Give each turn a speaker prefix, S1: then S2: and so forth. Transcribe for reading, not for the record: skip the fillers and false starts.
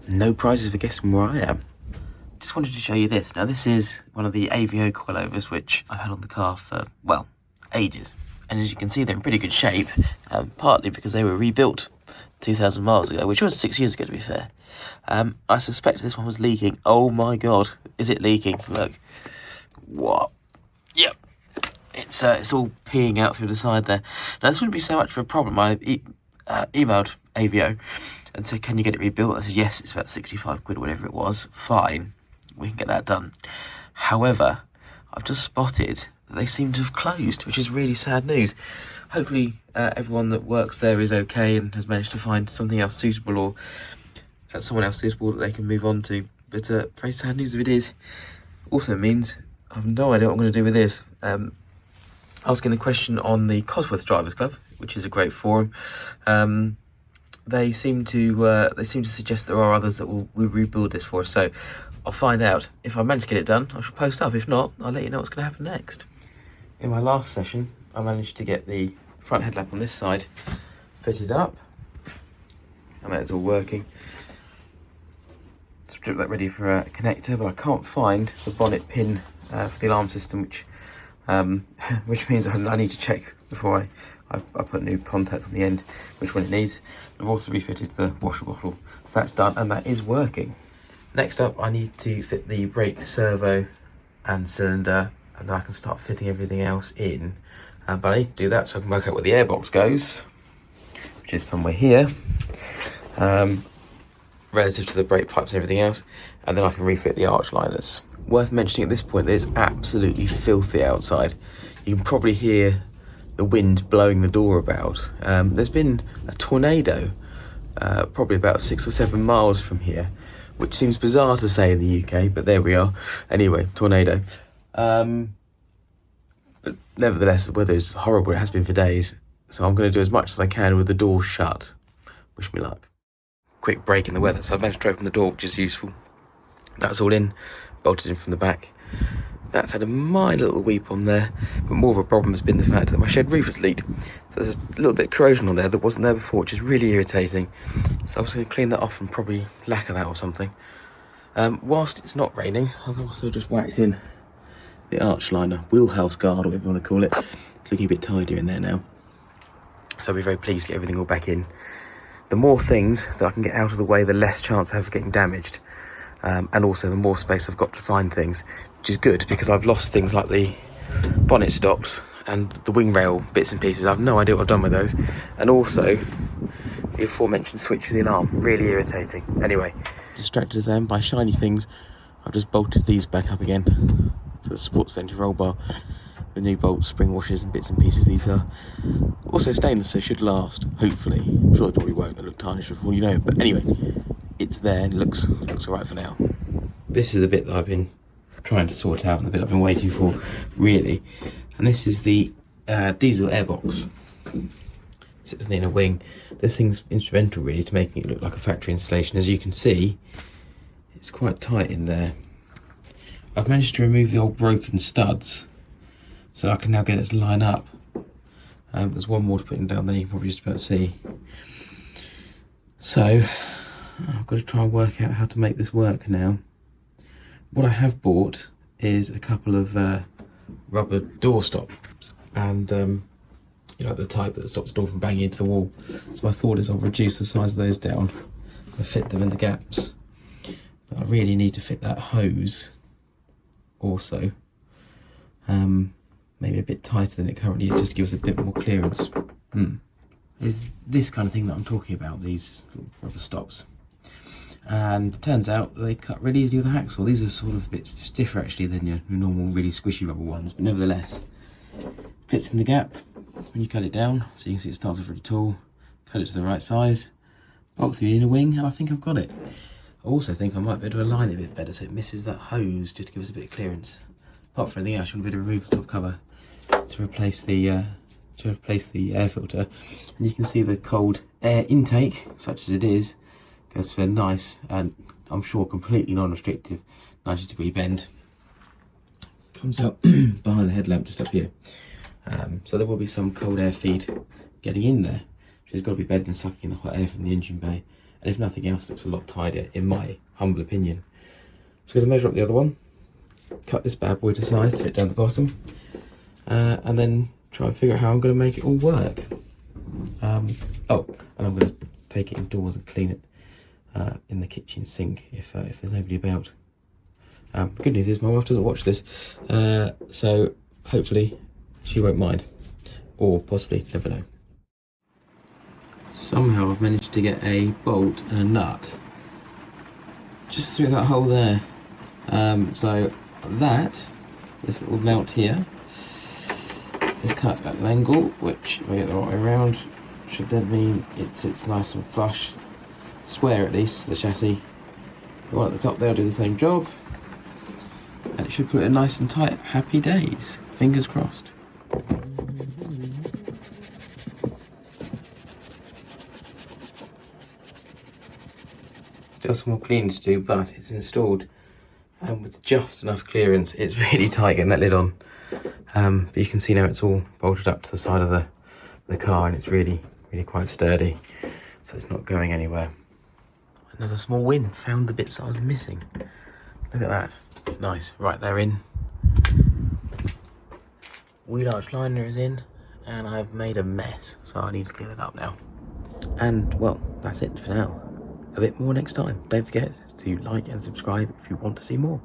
S1: No prizes for guessing where I am. Just wanted to show you this. Now this is one of the AVO coilovers which I've had on the car for, well, ages. And as you can see, they're in pretty good shape, partly because they were rebuilt 2,000 miles ago, which was 6 years ago to be fair. I suspect this one was leaking. Oh my god, is it leaking? Look. What? Yep. It's all peeing out through the side there. Now this wouldn't be so much of a problem. I emailed AVO and said, can you get it rebuilt? I said, yes, it's about 65 quid or whatever it was. Fine, we can get that done. However, I've just spotted that they seem to have closed, which is really sad news. Hopefully everyone that works there is okay and has managed to find something else suitable, or someone else suitable that they can move on to. But very sad news if it is. Also means I have no idea what I'm going to do with this. Asking the question on the Cosworth Drivers Club, which is a great forum. They seem to suggest there are others that will rebuild this for us. So I'll find out. If I manage to get it done, I shall post up. If not, I'll let you know what's going to happen next. In my last session, I managed to get the front headlamp on this side fitted up, and that is all working. Strip that ready for a connector, but I can't find the bonnet pin for the alarm system, which means I need to check before I put new contacts on the end, which one it needs. I've also refitted the washer bottle, so that's done and that is working. Next up, I need to fit the brake servo and cylinder, and then I can start fitting everything else in. But I need to do that so I can work out where the airbox goes, which is somewhere here, relative to the brake pipes and everything else, and then I can refit the arch liners. Worth mentioning at this point that it's absolutely filthy outside. You can probably hear the wind blowing the door about. There's been a tornado probably about 6 or 7 miles from here, which seems bizarre to say in the UK, but there we are. Anyway, tornado. But nevertheless, the weather is horrible. It has been for days. So I'm going to do as much as I can with the door shut. Wish me luck. Quick break in the weather. So I've managed to open the door, which is useful. That's all in, bolted in from the back. That's had a minor little weep on there, but more of a problem has been the fact that my shed roof has leaked. So there's a little bit of corrosion on there that wasn't there before, which is really irritating. So I was going to clean that off and probably lacquer that or something. Whilst it's not raining, I've also just whacked in the arch liner, wheelhouse guard, or whatever you want to call it. It's looking a bit tidier in there now. So I'll be very pleased to get everything all back in. The more things that I can get out of the way, the less chance I have of getting damaged. And also the more space I've got to find things, which is good because I've lost things like the bonnet stops and the wing rail bits and pieces. I have no idea what I've done with those. And also the aforementioned switch for the alarm, really irritating. Anyway, distracted as I am by shiny things, I've just bolted these back up again. So the support center roll bar, the new bolts, spring washers and bits and pieces. These are also stainless, so should last, hopefully. I'm sure they probably won't, they look tarnished before you know it. But anyway, it's there and it looks alright for now. This is the bit that I've been trying to sort out and the bit I've been waiting for, really. And this is the diesel airbox. Sits in a wing. This thing's instrumental really to making it look like a factory installation. As you can see, it's quite tight in there. I've managed to remove the old broken studs, so I can now get it to line up. There's one more to put in down there, you can probably just about see. So I've got to try and work out how to make this work now. What I have bought is a couple of rubber door stops, and you know, the type that stops the door from banging into the wall. So my thought is I'll reduce the size of those down and fit them in the gaps. But I really need to fit that hose also, maybe a bit tighter than it currently is, just to give us a bit more clearance. Is this kind of thing that I'm talking about, these rubber stops. And it turns out they cut really easily with a hacksaw. These are sort of a bit stiffer actually than your normal really squishy rubber ones, but nevertheless fits in the gap when you cut it down. So you can see it starts off really tall, cut it to the right size, bolt through the inner wing, and I think I've got it. I also think I might be able to align it a bit better so it misses that hose, just to give us a bit of clearance. Apart from anything else, I'm going to remove the top cover to replace the air filter, and you can see the cold air intake, such as it is, goes for a nice and I'm sure completely non-restrictive 90-degree bend. Comes out behind the headlamp just up here. So there will be some cold air feed getting in there, which has got to be better than sucking in the hot air from the engine bay. and if nothing else, it looks a lot tidier, in my humble opinion. So I'm going to measure up the other one, cut this bad boy to size to fit down the bottom, and then try and figure out how I'm going to make it all work. Oh, and I'm going to take it indoors and clean it in the kitchen sink if there's nobody about. Good news is my wife doesn't watch this, so hopefully she won't mind, or possibly, never know. Somehow I've managed to get a bolt and a nut just through that hole there. So this little mount here is cut at an angle, which if I get the right way around, should then mean it sits nice and flush, square at least, to the chassis. The one at the top there will do the same job, and it should put it nice and tight. Happy days, fingers crossed. Still some more cleaning to do, but it's installed, and with just enough clearance. It's really tight getting that lid on, but you can see now it's all bolted up to the side of the car, and it's really quite sturdy, so it's not going anywhere. Another small win, found the bits that I was missing. Look at that, nice. Right, they're in. Wheel arch liner is in, and I've made a mess, so I need to clear that up now. And well, that's it for now. A bit more next time. Don't forget to like and subscribe if you want to see more.